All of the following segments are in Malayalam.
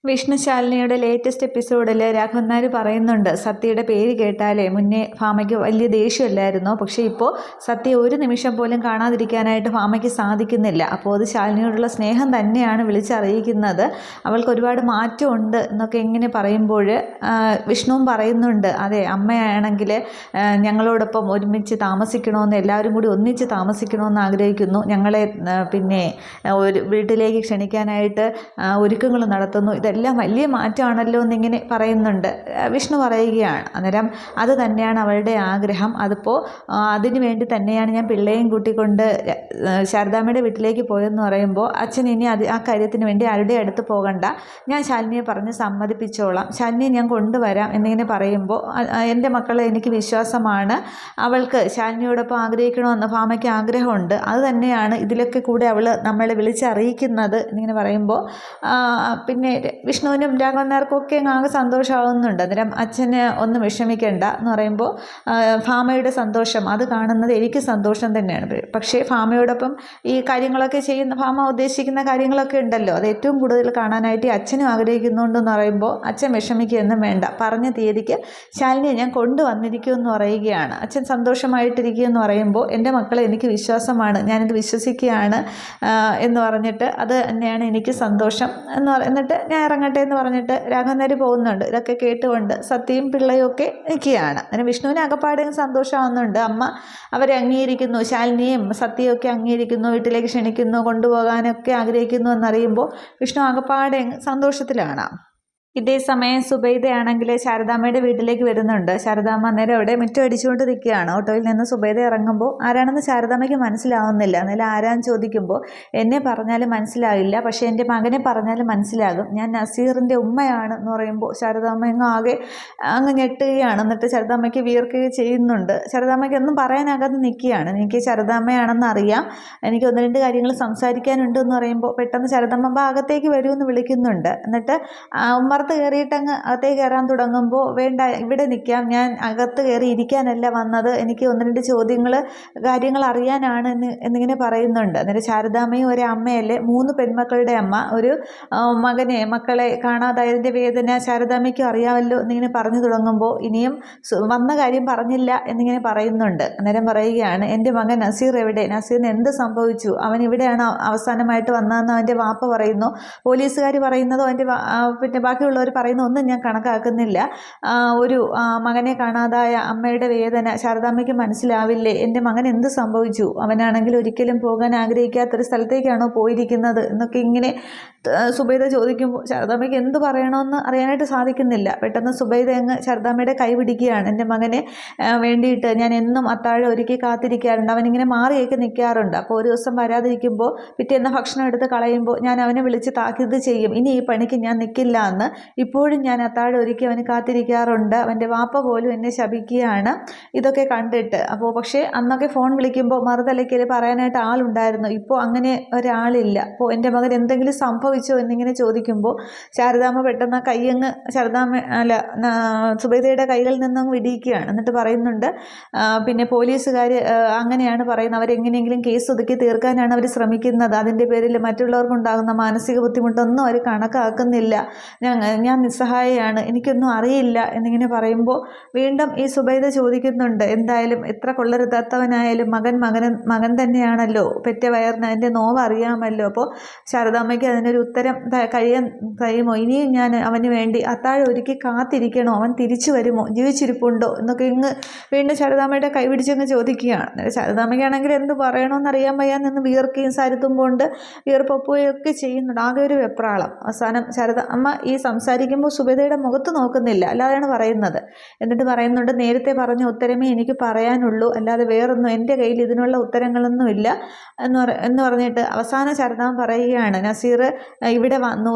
വിഷ്ണുശാലിനിയുടെ ലേറ്റസ്റ്റ് എപ്പിസോഡിൽ രാഘവൻ നായർ പറയുന്നുണ്ട്, സത്യയുടെ പേര് കേട്ടാലേ മുന്നേ ഭാമയ്ക്ക് വലിയ ദേഷ്യമല്ലായിരുന്നോ, പക്ഷേ ഇപ്പോൾ സത്യ ഒരു നിമിഷം പോലും കാണാതിരിക്കാനായിട്ട് ഭാമയ്ക്ക് സാധിക്കുന്നില്ല. അപ്പോൾ അത് ശാലിനിയോടുള്ള സ്നേഹം തന്നെയാണ് വിളിച്ചറിയിക്കുന്നത്. അവൾക്ക് ഒരുപാട് മാറ്റമുണ്ട് എന്നൊക്കെ ഇങ്ങനെ പറയുമ്പോൾ വിഷ്ണുവും പറയുന്നുണ്ട്, അതെ അമ്മയാണെങ്കിൽ ഞങ്ങളോടൊപ്പം ഒരുമിച്ച് താമസിക്കണമെന്ന്, എല്ലാവരും കൂടി ഒന്നിച്ച് താമസിക്കണമെന്ന് ആഗ്രഹിക്കുന്നു. ഞങ്ങളെ പിന്നെ ഒരു വീട്ടിലേക്ക് ക്ഷണിക്കാനായിട്ട് ഒരുക്കങ്ങൾ നടത്തുന്നു. ഇതെല്ലാം വലിയ മാറ്റമാണല്ലോ എന്നിങ്ങനെ പറയുന്നുണ്ട്. വിഷ്ണു പറയുകയാണ്, അന്നേരം അത് തന്നെയാണ് അവളുടെ ആഗ്രഹം. അതിപ്പോൾ അതിനു വേണ്ടി തന്നെയാണ് ഞാൻ പിള്ളേയും കൂട്ടിക്കൊണ്ട് ശാരദാമ്മയുടെ വീട്ടിലേക്ക് പോയെന്ന് പറയുമ്പോൾ അച്ഛൻ ഇനി ആ കാര്യത്തിന് വേണ്ടി ആരുടെ അടുത്ത് പോകണ്ട, ഞാൻ ശാലിനിയെ പറഞ്ഞ് സമ്മതിപ്പിച്ചോളാം, ശാലിനിയെ ഞാൻ കൊണ്ടുവരാം എന്നിങ്ങനെ പറയുമ്പോൾ എൻ്റെ മക്കളെ എനിക്ക് വിശ്വാസമാണ്, അവൾക്ക് ശാലിനിയോടൊപ്പം ആഗ്രഹിക്കണമെന്ന് ഭാമയ്ക്ക് ആഗ്രഹമുണ്ട്, അത് തന്നെയാണ് ഇതിലൊക്കെ കൂടെ അവൾ നമ്മളെ വിളിച്ചറിയിക്കുന്നത് എന്നിങ്ങനെ പറയുമ്പോൾ പിന്നെ വിഷ്ണുവിനും രാഘവൻ നായർക്കും ഒക്കെ ആകെ സന്തോഷമാകുന്നുണ്ട്. അന്നേരം അച്ഛന് ഒന്നും വിഷമിക്കേണ്ട എന്ന് പറയുമ്പോൾ ഭാമയുടെ സന്തോഷം അത് കാണുന്നത് എനിക്ക് സന്തോഷം തന്നെയാണ്. പക്ഷേ ഭാമയോടൊപ്പം ഈ കാര്യങ്ങളൊക്കെ ചെയ്യുന്ന, ഭാമ ഉദ്ദേശിക്കുന്ന കാര്യങ്ങളൊക്കെ ഉണ്ടല്ലോ, അത് ഏറ്റവും കൂടുതൽ കാണാനായിട്ട് അച്ഛനും ആഗ്രഹിക്കുന്നുണ്ടെന്ന് പറയുമ്പോൾ അച്ഛൻ വിഷമിക്കുകയൊന്നും വേണ്ട, പറഞ്ഞ തീയതിക്ക് ശാലിനിയെ ഞാൻ കൊണ്ടുവന്നിരിക്കുമെന്ന് പറയുകയാണ്. അച്ഛൻ സന്തോഷമായിട്ടിരിക്കുമെന്ന് പറയുമ്പോൾ എൻ്റെ മക്കളെ എനിക്ക് വിശ്വാസമാണ്, ഞാനിത് വിശ്വസിക്കുകയാണ് എന്ന് പറഞ്ഞിട്ട് അത് തന്നെയാണ് എനിക്ക് സന്തോഷം എന്നിട്ട് ഞാൻ ഇറങ്ങട്ടെ എന്ന് പറഞ്ഞിട്ട് രാഘവൻ നായർ പോകുന്നുണ്ട്. ഇതൊക്കെ കേട്ടുകൊണ്ട് സത്യയും പിള്ളയും ഒക്കെ നിൽക്കുകയാണ്. അങ്ങനെ വിഷ്ണുവിന് അകപ്പാടെ സന്തോഷമാവുന്നുണ്ട്. അമ്മ അവരെ അംഗീകരിക്കുന്നു, ശാലിനിയും സത്യയും ഒക്കെ അംഗീകരിക്കുന്നു, വീട്ടിലേക്ക് ക്ഷണിക്കുന്നു, കൊണ്ടുപോകാനൊക്കെ ആഗ്രഹിക്കുന്നു എന്നറിയുമ്പോൾ വിഷ്ണു അകപ്പാടെ സന്തോഷത്തിലാണ്. ഇതേ സമയം സുബൈദയാണെങ്കിൽ ശാരദാമ്മയുടെ വീട്ടിലേക്ക് വരുന്നുണ്ട്. ശാരദാമ്മ അന്നേരം അവിടെ മുറ്റം അടിച്ചുകൊണ്ട് നിൽക്കുകയാണ്. ഓട്ടോയിൽ നിന്ന് സുബൈദ ഇറങ്ങുമ്പോൾ ആരാണെന്ന് ശാരദാമ്മയ്ക്ക് മനസ്സിലാവുന്നില്ല. എന്നാലും ആരാന്ന് ചോദിക്കുമ്പോൾ എന്നെ പറഞ്ഞാലും മനസ്സിലാവില്ല, പക്ഷേ എൻ്റെ മകനെ പറഞ്ഞാലും മനസ്സിലാകും, ഞാൻ നസീറിൻ്റെ ഉമ്മയാണ് എന്ന് പറയുമ്പോൾ ശാരദാമ്മ അങ്ങ് ഞെട്ടുകയാണ്. എന്നിട്ട് ശാരദാമ്മയ്ക്ക് വിയർക്കുകയും ചെയ്യുന്നുണ്ട്. ശാരദാമ്മയ്ക്ക് ഒന്നും പറയാനാകാതെ നിൽക്കുകയാണ്. എനിക്ക് ശാരദാമ്മയാണെന്ന് അറിയാം, എനിക്ക് ഒന്ന് രണ്ട് കാര്യങ്ങൾ സംസാരിക്കാനുണ്ട് എന്ന് പറയുമ്പോൾ പെട്ടെന്ന് ശാരദാമ്മ ഭാഗത്തേക്ക് വരുമെന്ന് വിളിക്കുന്നുണ്ട്. എന്നിട്ട് പുറത്ത് കയറിയിട്ടങ്ങ് അകത്തേക്ക് കയറാൻ തുടങ്ങുമ്പോൾ വേണ്ട, ഇവിടെ നിൽക്കാം, ഞാൻ അകത്ത് കയറി ഇരിക്കാനല്ല വന്നത്, എനിക്ക് ഒന്ന് രണ്ട് കാര്യങ്ങൾ അറിയാനാണ് എന്നിങ്ങനെ പറയുന്നുണ്ട്. അന്നേരം ശാരദാമ്മയും ഒരു അമ്മയല്ലേ, 3 പെൺമക്കളുടെ അമ്മ, ഒരു മക്കളെ കാണാതായതിൻ്റെ വേദന ശാരദാമ്മയ്ക്കും അറിയാമല്ലോ എന്നിങ്ങനെ പറഞ്ഞു തുടങ്ങുമ്പോൾ ഇനിയും വന്ന കാര്യം പറഞ്ഞില്ല എന്നിങ്ങനെ പറയുന്നുണ്ട്. അന്നേരം പറയുകയാണ്, എൻ്റെ മകൻ നസീർ എവിടെ, നസീറിന് എന്ത് സംഭവിച്ചു, അവൻ ഇവിടെയാണ് അവസാനമായിട്ട് വന്നതെന്ന് അവൻ്റെ വാപ്പ പറയുന്നു, പോലീസുകാർ പറയുന്നതോ അവൻ്റെ പിന്നെ ബാക്കിയുള്ളവർ പറയുന്ന ഒന്നും ഞാൻ കണക്കാക്കുന്നില്ല, ഒരു മകനെ കാണാതായ അമ്മയുടെ വേദന ശാരദാമ്മയ്ക്ക് മനസ്സിലാവില്ലേ, എൻ്റെ മകൻ എന്ത് സംഭവിച്ചു, അവനാണെങ്കിൽ ഒരിക്കലും പോകാൻ ആഗ്രഹിക്കാത്തൊരു സ്ഥലത്തേക്കാണോ പോയിരിക്കുന്നത് എന്നൊക്കെ ഇങ്ങനെ സുബൈദ ചോദിക്കുമ്പോൾ ശാരദാമ്മയ്ക്ക് എന്ത് പറയണമെന്ന് അറിയാനായിട്ട് സാധിക്കുന്നില്ല. പെട്ടെന്ന് സുബൈദ അങ്ങ് ശാരദാമ്മയുടെ കൈ പിടിക്കുകയാണ്. എൻ്റെ മകനെ വേണ്ടിയിട്ട് ഞാൻ എന്നും അത്താഴം ഒരുക്കി കാത്തിരിക്കാറുണ്ട്, അവനിങ്ങനെ മാറിയൊക്കെ നിൽക്കാറുണ്ട്, അപ്പോൾ ഒരു ദിവസം വരാതിരിക്കുമ്പോൾ പിറ്റേന്ന് ഭക്ഷണം എടുത്ത് കളയുമ്പോൾ ഞാൻ അവനെ വിളിച്ച് താക്കീത് ചെയ്യും, ഇനി ഈ പണിക്ക് ഞാൻ നിൽക്കില്ല എന്ന്. ഇപ്പോഴും ഞാൻ അത്താഴം ഒരുക്കി അവന് കാത്തിരിക്കാറുണ്ട്, അവൻ്റെ വാപ്പ പോലും എന്നെ ശപിക്കുകയാണ് ഇതൊക്കെ കണ്ടിട്ട്. അപ്പോൾ പക്ഷേ അന്നൊക്കെ ഫോൺ വിളിക്കുമ്പോൾ മറുതലയ്ക്കൽ പറയാനായിട്ട് ആളുണ്ടായിരുന്നു, ഇപ്പോൾ അങ്ങനെ ഒരാളില്ല, അപ്പോൾ എൻ്റെ മകൻ എന്തെങ്കിലും സംഭവിച്ചോ എന്നിങ്ങനെ ചോദിക്കുമ്പോൾ ശാരദാമ്മ പെട്ടെന്ന് കയ്യങ്ങ് സുബൈദയുടെ കൈകളിൽ നിന്നും വിടിയിക്കുകയാണ്. എന്നിട്ട് പറയുന്നുണ്ട്, പിന്നെ പോലീസുകാർ അങ്ങനെയാണ് പറയുന്നത്, അവരെങ്ങനെയെങ്കിലും കേസ് ഒതുക്കി തീർക്കാനാണ് അവർ ശ്രമിക്കുന്നത്, അതിൻ്റെ പേരിൽ മറ്റുള്ളവർക്കുണ്ടാകുന്ന മാനസിക ബുദ്ധിമുട്ടൊന്നും അവർ കണക്കാക്കുന്നില്ല, ഞാൻ നിസ്സഹായയാണ്, എനിക്കൊന്നും അറിയില്ല എന്നിങ്ങനെ പറയുമ്പോൾ വീണ്ടും ഈ സുബൈദ ചോദിക്കുന്നുണ്ട്, എന്തായാലും എത്ര കൊള്ളരുതാത്തവനായാലും മകൻ തന്നെയാണല്ലോ, പെറ്റ വയറിന് അതിൻ്റെ നോവ് അറിയാമല്ലോ, അപ്പോൾ ശാരദാമ്മയ്ക്ക് അതിനൊരു ഉത്തരം കഴിയുമോ, ഇനിയും ഞാൻ അവന് വേണ്ടി അത്താഴം ഒരുക്കി കാത്തിരിക്കണോ, അവൻ തിരിച്ചു വരുമോ, ജീവിച്ചിരിപ്പുണ്ടോ എന്നൊക്കെ വീണ്ടും ശാരദാമ്മയുടെ കൈ പിടിച്ചങ്ങ് ചോദിക്കുകയാണ്. ശാരദാമ്മയ്ക്കാണെങ്കിൽ എന്ത് പറയണമെന്ന് അറിയാൻ വയ്യാന്ന് വിയർക്കുകയും സരുത്തുമ്പോണ്ട് വിയർപ്പൊപ്പുകയൊക്കെ ചെയ്യുന്നുണ്ട്. ആകെ ഒരു വെപ്രാളം. അവസാനം അമ്മ ഈ സംസാരിക്കുമ്പോൾ സുബൈദയുടെ മുഖത്ത് നോക്കുന്നില്ല, അല്ലാതെയാണ് പറയുന്നത്. എന്നിട്ട് പറയുന്നുണ്ട്, നേരത്തെ പറഞ്ഞ ഉത്തരമേ എനിക്ക് പറയാനുള്ളൂ, അല്ലാതെ വേറൊന്നും എൻ്റെ കയ്യിൽ ഇതിനുള്ള ഉത്തരങ്ങളൊന്നുമില്ല എന്ന് പറഞ്ഞിട്ട് അവസാനം ശാരദാമ്മ പറയുകയാണ്, നസീർ ഇവിടെ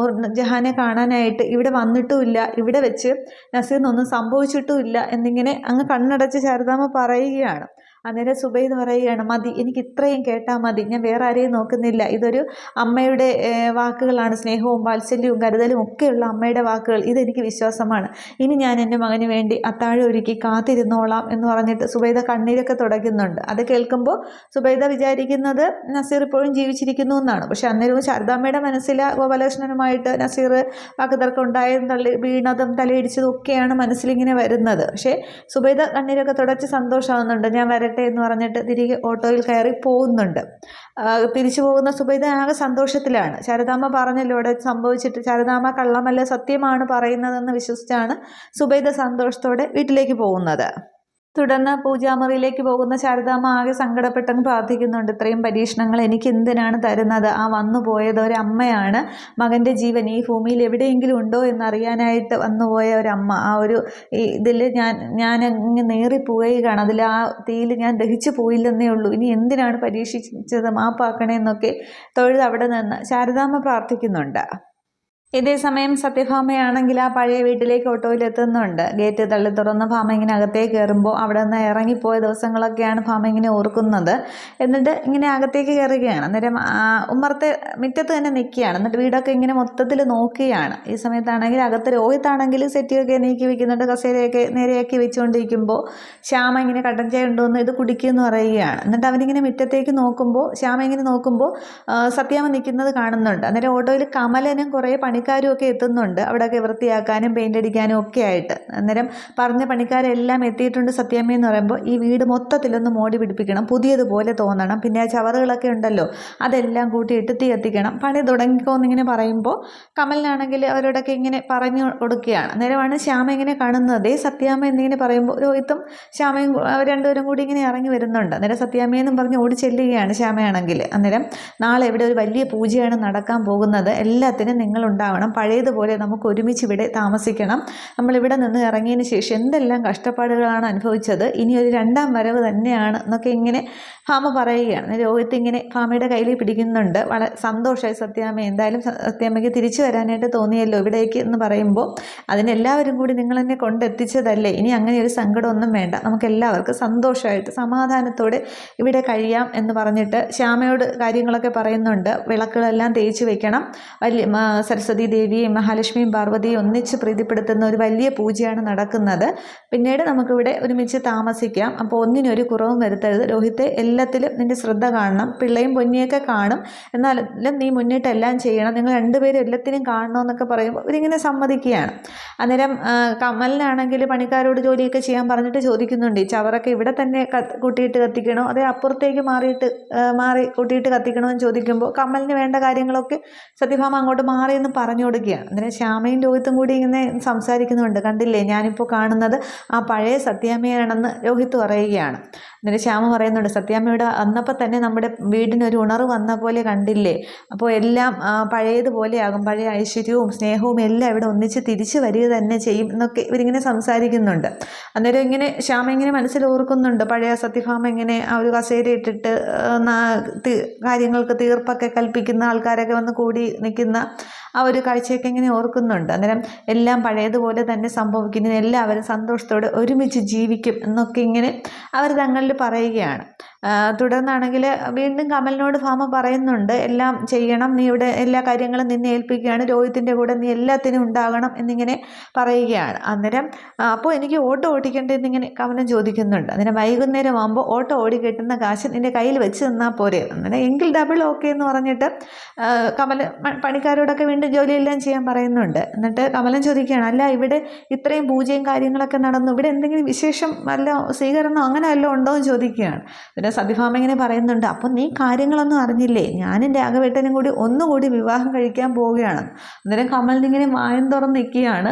ജഹാനെ കാണാനായിട്ട് ഇവിടെ വന്നിട്ടുമില്ല, ഇവിടെ വെച്ച് നസീറിനൊന്നും സംഭവിച്ചിട്ടുമില്ല എന്നിങ്ങനെ അങ്ങ് കണ്ണടച്ച് ശാരദാമ്മ പറയുകയാണ്. അന്നേരം സുബൈദ പറയുകയാണ്, മതി, എനിക്ക് ഇത്രയും കേട്ടാൽ മതി, ഞാൻ വേറെ ആരെയും നോക്കുന്നില്ല. ഇതൊരു അമ്മയുടെ വാക്കുകളാണ്, സ്നേഹവും വാത്സല്യവും കരുതലും ഒക്കെയുള്ള അമ്മയുടെ വാക്കുകൾ, ഇതെനിക്ക് വിശ്വാസമാണ്. ഇനി ഞാൻ എൻ്റെ മകന് വേണ്ടി അത്താഴം ഒരുക്കി കാത്തിരുന്നോളാം എന്ന് പറഞ്ഞിട്ട് സുബൈദ കണ്ണീരൊക്കെ തുടയ്ക്കുന്നുണ്ട്. അത് കേൾക്കുമ്പോൾ സുബൈദ വിചാരിക്കുന്നത് നസീർ ഇപ്പോഴും ജീവിച്ചിരിക്കുന്നു എന്നാണ്. പക്ഷെ അന്നേരവും ശാരദാമ്മയുടെ മനസ്സിൽ ഗോപാലകൃഷ്ണനുമായിട്ട് നസീർ വാക്കുതർക്കം ഉണ്ടായതും വീണതും തലയിടിച്ചതും ഒക്കെയാണ് മനസ്സിലിങ്ങനെ വരുന്നത്. പക്ഷേ സുബൈദ കണ്ണീരൊക്കെ തുടച്ച് സന്തോഷമാകുന്നുണ്ട്. ഞാൻ വരട്ടെ എന്ന് പറഞ്ഞിട്ട് തിരികെ ഓട്ടോയിൽ കയറി പോകുന്നുണ്ട്. തിരിച്ചു പോകുന്ന സുബൈദ ആകെ സന്തോഷത്തിലാണ്. ശാരദാമ്മ പറഞ്ഞല്ലോ ഇവിടെ സംഭവിച്ചിട്ട്, ശാരദാമ്മ കള്ളമല്ല സത്യമാണ് പറയുന്നതെന്ന് വിശ്വസിച്ചാണ് സുബൈദ സന്തോഷത്തോടെ വീട്ടിലേക്ക് പോകുന്നത്. തുടർന്ന് പൂജാമുറിയിലേക്ക് പോകുന്ന ശാരദാമ്മ ആകെ സങ്കടപ്പെട്ടങ്ങ് പ്രാർത്ഥിക്കുന്നുണ്ട്. ഇത്രയും പരീക്ഷണങ്ങൾ എനിക്ക് എന്തിനാണ് തരുന്നത്? ആ വന്നു പോയത് ഒരമ്മയാണ്. മകൻ്റെ ജീവൻ ഈ ഭൂമിയിൽ എവിടെയെങ്കിലും ഉണ്ടോ എന്നറിയാനായിട്ട് വന്നുപോയ ഒരമ്മ. ആ ഒരു ഇതിൽ ഞാനങ്ങ് നേറിപ്പോവുകയാണ്. അതിൽ ആ തീയിൽ ഞാൻ ദഹിച്ചു പോയില്ലെന്നേ ഉള്ളൂ. ഇനി എന്തിനാണ് പരീക്ഷിച്ചത്? മാപ്പാക്കണേ എന്നൊക്കെ തൊഴുത് അവിടെ നിന്ന് ശാരദാമ്മ പ്രാർത്ഥിക്കുന്നുണ്ട്. ഇതേ സമയം സത്യഭാമയാണെങ്കിൽ ആ പഴയ വീട്ടിലേക്ക് ഓട്ടോയിൽ എത്തുന്നുണ്ട്. ഗേറ്റ് തള്ളി തുറന്ന് ഭാമ ഇങ്ങനെ അകത്തേക്ക് കയറുമ്പോൾ അവിടെ നിന്ന് ഇറങ്ങിപ്പോയ ദിവസങ്ങളൊക്കെയാണ് ഭാമ ഇങ്ങനെ ഓർക്കുന്നത്. എന്നിട്ട് ഇങ്ങനെ അകത്തേക്ക് കയറുകയാണ്. അന്നേരം ഉമ്മറത്തെ മുറ്റത്ത് തന്നെ നിൽക്കുകയാണ്. എന്നിട്ട് വീടൊക്കെ ഇങ്ങനെ മൊത്തത്തിൽ നോക്കുകയാണ്. ഈ സമയത്താണെങ്കിൽ അകത്ത് രോഹിത്താണെങ്കിൽ സെറ്റിയൊക്കെ നീക്കി വെക്കുന്നുണ്ട്. കസേരയൊക്കെ നേരെയാക്കി വെച്ചുകൊണ്ടിരിക്കുമ്പോൾ ശ്യാമ ഇങ്ങനെ കട്ടൻ ചായ ഉണ്ടോയെന്ന് ഇത് കുടിക്കുമെന്ന് പറയുകയാണ്. എന്നിട്ട് അവനിങ്ങനെ മുറ്റത്തേക്ക് നോക്കുമ്പോൾ, ശ്യാമ ഇങ്ങനെ നോക്കുമ്പോൾ സത്യാമ്മ നിൽക്കുന്നത് കാണുന്നുണ്ട്. അന്നേരം ഓട്ടോയിൽ കമലനും കുറേ പണിക്കാരും ഒക്കെ എത്തുന്നുണ്ട്. അവിടെയൊക്കെ വൃത്തിയാക്കാനും പെയിൻ്റ് അടിക്കാനും ഒക്കെ ആയിട്ട്. അന്നേരം പറഞ്ഞ പണിക്കാരെല്ലാം എത്തിയിട്ടുണ്ട്. സത്യാമ്മ എന്ന് പറയുമ്പോൾ ഈ വീട് മൊത്തത്തിലൊന്ന് മോടി പിടിപ്പിക്കണം, പുതിയതുപോലെ തോന്നണം, പിന്നെ ആ ചവറുകളൊക്കെ ഉണ്ടല്ലോ അതെല്ലാം കൂട്ടിയിട്ട് തീ കത്തിക്കണം, പണി തുടങ്ങിക്കോന്നിങ്ങനെ പറയുമ്പോൾ കമലിനാണെങ്കിൽ അവരോടൊക്കെ ഇങ്ങനെ പറഞ്ഞു കൊടുക്കുകയാണ്. അന്നേരമാണ് ശ്യാമ ഇങ്ങനെ കാണുന്നത്. സത്യാമ്മ എന്നിങ്ങനെ പറയുമ്പോൾ രോഹിത്തും ശ്യാമയും അവർ രണ്ടുപേരും കൂടി ഇങ്ങനെ ഇറങ്ങി വരുന്നുണ്ട്. അന്നേരം സത്യാമ്മയെന്നും പറഞ്ഞ് ഓടി ചെല്ലുകയാണ് ശ്യാമയാണെങ്കിൽ. അന്നേരം നാളെ ഇവിടെ ഒരു വലിയ പൂജയാണ് നടക്കാൻ പോകുന്നത്, എല്ലാത്തിനും നിങ്ങളുണ്ടാവും, പഴയതുപോലെ നമുക്ക് ഒരുമിച്ച് ഇവിടെ താമസിക്കണം, നമ്മളിവിടെ നിന്ന് ഇറങ്ങിയതിന് ശേഷം എന്തെല്ലാം കഷ്ടപ്പാടുകളാണ് അനുഭവിച്ചത്, ഇനി ഒരു രണ്ടാം വരവ് തന്നെയാണ് എന്നൊക്കെ ഇങ്ങനെ ഭാമ പറയുകയാണ്. രോഹിത്ത് ഇങ്ങനെ ഭാമയുടെ കയ്യിൽ പിടിക്കുന്നുണ്ട്. വളരെ സന്തോഷമായി സത്യാമ്മ, എന്തായാലും സത്യാമ്മയ്ക്ക് തിരിച്ചു വരാനായിട്ട് തോന്നിയല്ലോ ഇവിടേക്ക് എന്ന് പറയുമ്പോൾ, അതിനെല്ലാവരും കൂടി നിങ്ങൾ എന്നെ കൊണ്ടെത്തിച്ചതല്ലേ, ഇനി അങ്ങനെ ഒരു സങ്കടമൊന്നും വേണ്ട, നമുക്ക് എല്ലാവർക്കും സന്തോഷമായിട്ട് സമാധാനത്തോടെ ഇവിടെ കഴിയാം എന്ന് പറഞ്ഞിട്ട് ശ്യാമയോട് കാര്യങ്ങളൊക്കെ പറയുന്നുണ്ട്. വിളക്കുകളെല്ലാം തേച്ച് വെക്കണം, വലിയ സരസ്വതി ദേവിയും മഹാലക്ഷ്മിയും പാർവതിയും ഒന്നിച്ച് പ്രീതിപ്പെടുത്തുന്ന ഒരു വലിയ പൂജയാണ് നടക്കുന്നത്. പിന്നീട് നമുക്കിവിടെ ഒരുമിച്ച് താമസിക്കാം, അപ്പോൾ ഒന്നിനും ഒരു കുറവും വരുത്തരുത്. രോഹിത്തെ, എല്ലാത്തിലും നിൻ്റെ ശ്രദ്ധ കാണണം, പിള്ളയും പൊന്നിയൊക്കെ കാണും, എന്നാലും നീ മുന്നിട്ട് എല്ലാം ചെയ്യണം, നിങ്ങൾ രണ്ടുപേരും എല്ലാത്തിനും കാണണമെന്നൊക്കെ പറയുമ്പോൾ ഇവരിങ്ങനെ സമ്മതിക്കുകയാണ്. അന്നേരം കമലിനാണെങ്കിൽ പണിക്കാരോട് ജോലിയൊക്കെ ചെയ്യാൻ പറഞ്ഞിട്ട് ചോദിക്കുന്നുണ്ട്, ഈ ചവറൊക്കെ ഇവിടെ തന്നെ കൂട്ടിയിട്ട് കത്തിക്കണോ അതേ അപ്പുറത്തേക്ക് മാറി കൂട്ടിയിട്ട് കത്തിക്കണോ എന്ന് ചോദിക്കുമ്പോൾ കമലിന് വേണ്ട കാര്യങ്ങളൊക്കെ സത്യഭാമ അങ്ങോട്ട് മാറിയെന്ന് പറഞ്ഞു കൊടുക്കുകയാണ്. അന്നേരം ശ്യാമയും രോഹിത്തും കൂടി ഇങ്ങനെ സംസാരിക്കുന്നുണ്ട്. കണ്ടില്ലേ, ഞാനിപ്പോൾ കാണുന്നത് ആ പഴയ സത്യാമ്മയാണെന്ന് രോഹിത്ത് പറയുകയാണ്. അന്നേരം ശ്യാമ പറയുന്നുണ്ട്, സത്യാമ്മയുടെ വന്നപ്പോൾ തന്നെ നമ്മുടെ വീടിനൊരു ഉണർവ് വന്ന പോലെ കണ്ടില്ലേ, അപ്പോൾ എല്ലാം പഴയതുപോലെയാകും, പഴയ ഐശ്വര്യവും സ്നേഹവും എല്ലാം ഇവിടെ ഒന്നിച്ച് തിരിച്ചു വരിക തന്നെ ചെയ്യും എന്നൊക്കെ ഇവരിങ്ങനെ സംസാരിക്കുന്നുണ്ട്. അന്നേരം ഇങ്ങനെ ശ്യാമ ഇങ്ങനെ മനസ്സിൽ ഓർക്കുന്നുണ്ട്, പഴയ സത്യഭാമ ഇങ്ങനെ ആ ഒരു കസേര ഇട്ടിട്ട് കാര്യങ്ങൾക്ക് തീർപ്പൊക്കെ കൽപ്പിക്കുന്ന ആൾക്കാരൊക്കെ വന്ന് കൂടി നിൽക്കുന്ന ആ ഒരു കാഴ്ചയൊക്കെ ഇങ്ങനെ ഓർക്കുന്നുണ്ട്. അന്നേരം എല്ലാം പഴയതുപോലെ തന്നെ സംഭവിക്കുന്നു, എല്ലാവരും സന്തോഷത്തോടെ ഒരുമിച്ച് ജീവിക്കും എന്നൊക്കെ ഇങ്ങനെ അവർ തങ്ങളിൽ പറയുകയാണ്. തുടർന്നാണെങ്കിൽ വീണ്ടും കമലിനോട് ഭാമ പറയുന്നുണ്ട്, എല്ലാം ചെയ്യണം, നീ ഇവിടെ എല്ലാ കാര്യങ്ങളും നിന്നെ ഏൽപ്പിക്കുകയാണ്, രോഹിത്തിൻ്റെ കൂടെ നീ എല്ലാത്തിനും ഉണ്ടാകണം എന്നിങ്ങനെ പറയുകയാണ്. അന്നേരം അപ്പോൾ എനിക്ക് ഓട്ടോ ഓടിക്കേണ്ടതെന്നിങ്ങനെ കമലൻ ചോദിക്കുന്നുണ്ട്. അന്നേരം വൈകുന്നേരം ആകുമ്പോൾ ഓട്ടോ ഓടി കിട്ടുന്ന കാശ് നിൻ്റെ കയ്യിൽ വെച്ച് തന്നാൽ പോരെ. അന്നേരം എങ്കിൽ ഡബിൾ ഓക്കെ എന്ന് പറഞ്ഞിട്ട് കമലൻ പണിക്കാരോടൊക്കെ വീണ്ടും ജോലിയെല്ലാം ചെയ്യാൻ പറയുന്നുണ്ട്. എന്നിട്ട് കമലൻ ചോദിക്കുകയാണ്, അല്ല ഇവിടെ ഇത്രയും പൂജയും കാര്യങ്ങളൊക്കെ നടന്നു, ഇവിടെ എന്തെങ്കിലും വിശേഷം വല്ല സ്വീകരണം അങ്ങനെ വല്ലതും ഉണ്ടോ എന്ന് ചോദിക്കുകയാണ്. പിന്നെ സത്യഭാമ ഇങ്ങനെ പറയുന്നുണ്ട്, അപ്പം നീ കാര്യങ്ങളൊന്നും അറിഞ്ഞില്ലേ, ഞാനും രാഘവേട്ടനും കൂടി ഒന്നുകൂടി വിവാഹം കഴിക്കാൻ പോവുകയാണ്. അന്നേരം കമലിനിങ്ങനെ വായം തുറന്ന് നിൽക്കുകയാണ്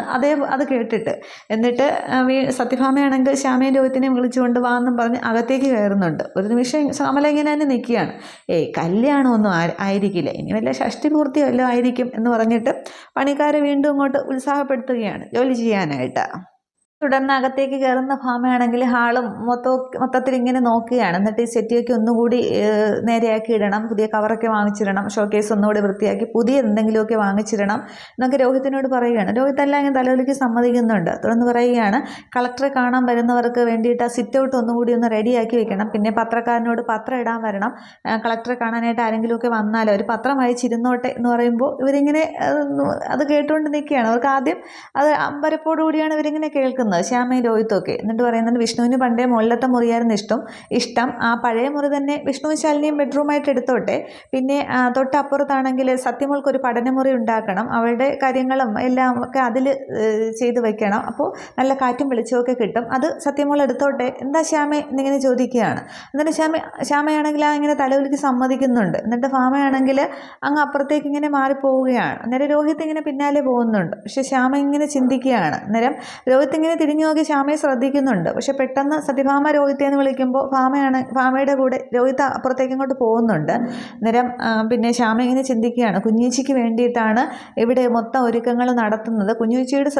അത് കേട്ടിട്ട്. എന്നിട്ട് സത്യഭാമയാണെങ്കിൽ ശ്യാമയും രോഹിത്തിനെയും വിളിച്ചുകൊണ്ട് വാന്നും പറഞ്ഞ് അകത്തേക്ക് കയറുന്നുണ്ട്. ഒരു നിമിഷം കമല ഇങ്ങനെ തന്നെ നിൽക്കുകയാണ്. കല്യാണമൊന്നും ആയിരിക്കില്ല, ഇനി വല്ല ഷഷ്ടി പൂർത്തിയോ വല്ലതും ആയിരിക്കും എന്ന് പറഞ്ഞിട്ട് പണിക്കാരെ വീണ്ടും ഇങ്ങോട്ട് ഉത്സാഹപ്പെടുത്തുകയാണ് ജോലി ചെയ്യാനായിട്ട്. തുടർന്ന് അകത്തേക്ക് കയറുന്ന ഭാമയാണെങ്കിൽ ഹാളും മൊത്തത്തിൽ ഇങ്ങനെ നോക്കുകയാണ്. എന്നിട്ട് ഈ സെറ്റിയൊക്കെ ഒന്നുകൂടി നേരെയാക്കി ഇടണം, പുതിയ കവറൊക്കെ വാങ്ങിച്ചിടണം, ഷോക്കേസ് ഒന്നുകൂടി വൃത്തിയാക്കി പുതിയ എന്തെങ്കിലുമൊക്കെ വാങ്ങിച്ചിടണം എന്നൊക്കെ രോഹിത്തിനോട് പറയുകയാണ്. രോഹിത് എല്ലാം ഇങ്ങനെ തലവലിക്ക് സമ്മതിക്കുന്നുണ്ട്. തുടർന്ന് പറയുകയാണ്, കളക്ടറെ കാണാൻ വരുന്നവർക്ക് വേണ്ടിയിട്ട് ആ സിറ്റ് ഔട്ട് ഒന്നുകൂടി ഒന്ന് റെഡിയാക്കി വെക്കണം, പിന്നെ പത്രക്കാരനോട് പത്രം ഇടാൻ വരണം, കളക്ടറെ കാണാനായിട്ട് ആരെങ്കിലുമൊക്കെ വന്നാലോ ഒരു പത്രം അയച്ചിരുന്നോട്ടെ എന്ന് പറയുമ്പോൾ ഇവരിങ്ങനെ അത് കേട്ടുകൊണ്ട് നിൽക്കുകയാണ്. അവർക്ക് ആദ്യം അത് അമ്പരപ്പോടുകൂടിയാണ് ഇവരിങ്ങനെ കേൾക്കുന്നത്, ശ്യാമയും രോഹിത്തൊക്കെ. എന്നിട്ട് പറയുന്നുണ്ട്, വിഷ്ണുവിന് പണ്ടേ മുകളിലത്തെ മുറിയായിരുന്നു ഇഷ്ടം, ആ പഴയ മുറി തന്നെ വിഷ്ണുവും ശാലിനിയും ബെഡ്റൂമായിട്ട് എടുത്തോട്ടെ, പിന്നെ തൊട്ടപ്പുറത്താണെങ്കിൽ സത്യമോൾക്കൊരു പഠനമുറി ഉണ്ടാക്കണം, അവളുടെ കാര്യങ്ങളും എല്ലാം ഒക്കെ അതിൽ ചെയ്ത് വെക്കണം, അപ്പോൾ നല്ല കാറ്റും വെളിച്ചമൊക്കെ കിട്ടും, അത് സത്യമോൾ എടുത്തോട്ടെ, എന്താ ശ്യാമ എന്നിങ്ങനെ ചോദിക്കുകയാണ്. എന്നിട്ട് ശ്യാമയാണെങ്കിൽ ആ ഇങ്ങനെ തലവലിക്ക് സമ്മതിക്കുന്നുണ്ട്. എന്നിട്ട് ഭാമയാണെങ്കിൽ അങ്ങ് അപ്പുറത്തേക്ക് ഇങ്ങനെ മാറിപ്പോവുകയാണ്. അന്നേരം രോഹിത് ഇങ്ങനെ പിന്നാലെ പോകുന്നുണ്ട്. പക്ഷെ ശ്യാമ ഇങ്ങനെ ചിന്തിക്കുകയാണ്. അന്നേരം രോഹിത് ഇങ്ങനെ തിരിഞ്ഞു നോക്കി ശ്യാമയെ ശ്രദ്ധിക്കുന്നുണ്ട്. പക്ഷെ പെട്ടെന്ന് സത്യഭാമ രോഹിത്തെ എന്ന് വിളിക്കുമ്പോൾ ഭാമയുടെ കൂടെ രോഹിത് അപ്പുറത്തേക്ക് ഇങ്ങോട്ട് പോകുന്നുണ്ട്. അന്നേരം പിന്നെ ശ്യാമ ഇങ്ങനെ ചിന്തിക്കുകയാണ്, കുഞ്ഞേച്ചിക്ക് വേണ്ടിയിട്ടാണ് ഇവിടെ മൊത്തം ഒരുക്കങ്ങൾ നടത്തുന്നത്, കുഞ്ഞേച്ചിയുടെ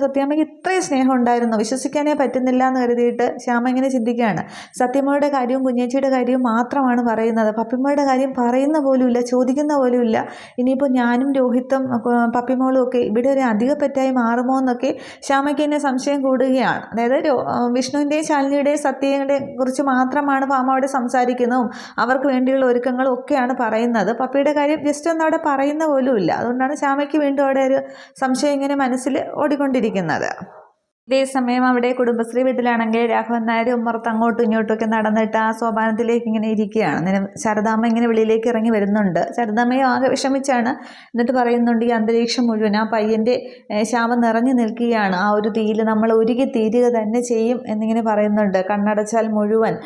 സത്യാമ്മയ്ക്ക് ഇത്രയും സ്നേഹം ഉണ്ടായിരുന്നു, വിശ്വസിക്കാനേ പറ്റുന്നില്ല എന്ന് കരുതിയിട്ട് ശ്യാമ ഇങ്ങനെ ചിന്തിക്കുകയാണ്. സത്യമോയുടെ കാര്യവും കുഞ്ഞേച്ചിയുടെ കാര്യവും മാത്രമാണ് പറയുന്നത്, പപ്പിമ്മയുടെ കാര്യം പറയുന്ന പോലുമില്ല, ചോദിക്കുന്ന പോലുമില്ല. ഇനിയിപ്പോൾ ഞാനും രോഹിത്തും പപ്പിമോളും ഒക്കെ ഇവിടെ ഒരു അധികപ്പറ്റായി മാറുമോ എന്നൊക്കെ ശ്യാമയ്ക്ക് എന്നെ സംശയം കൂടുകയാണ്. അതായത് വിഷ്ണുവിൻ്റെയും ശാലിനിയുടെയും സത്യയുടെയും കുറിച്ച് മാത്രമാണ് ഭാമ അവിടെ സംസാരിക്കുന്നതും അവർക്ക് വേണ്ടിയുള്ള ഒരുക്കങ്ങളും ഒക്കെയാണ് പറയുന്നത്, പപ്പിയുടെ കാര്യം ജസ്റ്റ് ഒന്നും അവിടെ പറയുന്ന പോലുമില്ല. അതുകൊണ്ടാണ് ശ്യാമയ്ക്ക് വീണ്ടും അവിടെ ഒരു സംശയം ഇങ്ങനെ മനസ്സിൽ ഓടിക്കൊണ്ടിരിക്കുന്നത്. ഇതേസമയം അവിടെ കുടുംബശ്രീ വീട്ടിലാണെങ്കിൽ രാഘവൻ നായർ ഉമ്മർത്ത് അങ്ങോട്ടും ഇങ്ങോട്ടും ഒക്കെ നടന്നിട്ട് ആ സോപാനത്തിലേക്ക് ഇങ്ങനെ ഇരിക്കുകയാണ്. അന്നേരം ശാരദാമ്മ ഇങ്ങനെ വെളിയിലേക്ക് ഇറങ്ങി വരുന്നുണ്ട്. ശാരദാമ്മയെ ആകെ വിഷമിച്ചാണ്. എന്നിട്ട് പറയുന്നുണ്ട്, ഈ അന്തരീക്ഷം മുഴുവൻ ആ പയ്യൻ്റെ ശാപം നിറഞ്ഞു നിൽക്കുകയാണ്, ആ ഒരു തീയിൽ നമ്മൾ ഉരുകി തീരുക തന്നെ ചെയ്യും എന്നിങ്ങനെ പറയുന്നുണ്ട്. കണ്ണടച്ചാൽ മുഴുവൻ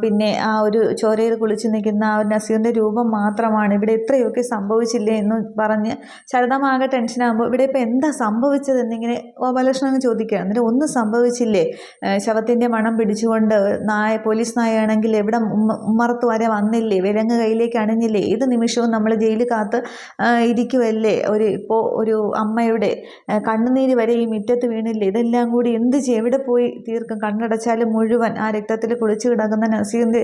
പിന്നെ ആ ഒരു ചോരയിൽ കുളിച്ച് നിൽക്കുന്ന ആ ഒരു നസീറിൻ്റെ രൂപം മാത്രമാണ്, ഇവിടെ ഇത്രയൊക്കെ സംഭവിച്ചില്ലേ എന്ന് പറഞ്ഞ് ശാരദാമ്മ ആകെ ടെൻഷനാകുമ്പോൾ ഇവിടെ ഇപ്പോൾ എന്താ സംഭവിച്ചത് എന്നിങ്ങനെ ഗോപാലകൃഷ്ണൻ ചോദിക്കുക. എന്നിട്ട് ഒന്നും സംഭവിച്ചില്ലേ, ശവത്തിൻ്റെ മണം പിടിച്ചുകൊണ്ട് പോലീസ് നായയാണെങ്കിൽ എവിടെ ഉമ്മറത്ത് വരെ വന്നില്ലേ, വിലങ്ങ് കയ്യിലേക്ക് അണിഞ്ഞില്ലേ, ഏത് നിമിഷവും നമ്മൾ ജയിലിൽ കാത്ത് ഇരിക്കുമല്ലേ, ഇപ്പോൾ ഒരു അമ്മയുടെ കണ്ണുനീര് വരെ ഈ മുറ്റത്ത് വീണില്ലേ, ഇതെല്ലാം കൂടി എന്ത് ചെയ്യും, എവിടെ പോയി തീർക്കും, കണ്ണടച്ചാലും മുഴുവൻ ആ രക്തത്തിൽ കുളിച്ചു കിടക്കുന്ന നസീറിൻ്റെ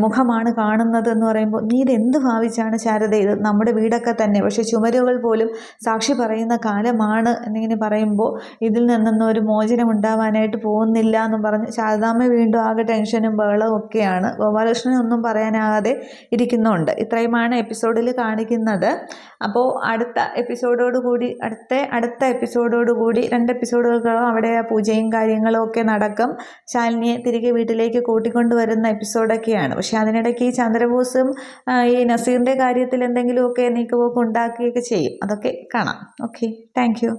മുഖമാണ് കാണുന്നത് എന്ന് പറയുമ്പോൾ നീ ഇത് എന്ത് ഭാവിച്ചാണ് ശാരദ, ഇത് നമ്മുടെ വീടൊക്കെ തന്നെ, പക്ഷേ ചുമരുകൾ പോലും സാക്ഷി പറയുന്ന കാലമാണ് എന്നിങ്ങനെ പറയുമ്പോൾ ഇതിൽ നിന്നൊന്നും ഒരു മോചനം ഉണ്ടാവാനായിട്ട് പോകുന്നില്ല എന്ന് പറഞ്ഞ് ശാരദാമ്മ വീണ്ടും ആകെ ടെൻഷനും ബഹളവും ഒക്കെയാണ്. ഗോപാലകൃഷ്ണൻ ഒന്നും പറയാനാകാതെ ഇരിക്കുന്നുണ്ട്. ഇത്രയുമാണ് എപ്പിസോഡിൽ കാണിക്കുന്നത്. അപ്പോൾ അടുത്ത എപ്പിസോഡോടുകൂടി 2 എപ്പിസോഡുകൾക്കകം അവിടെ ആ പൂജയും കാര്യങ്ങളും ഒക്കെ നടക്കും. ശാലിനിയെ തിരികെ വീട്ടിലേക്ക് കൂട്ടിക്കൊണ്ടുവരുന്ന എപ്പിസോഡൊക്കെയാണ്. പക്ഷെ അതിനിടയ്ക്ക് ഈ ചന്ദ്രബോസും ഈ നസീറിൻ്റെ കാര്യത്തിൽ എന്തെങ്കിലുമൊക്കെ നീക്കുപോക്ക് ഉണ്ടാക്കുകയൊക്കെ ചെയ്യും. അതൊക്കെ കാണാം. Okay, thank you.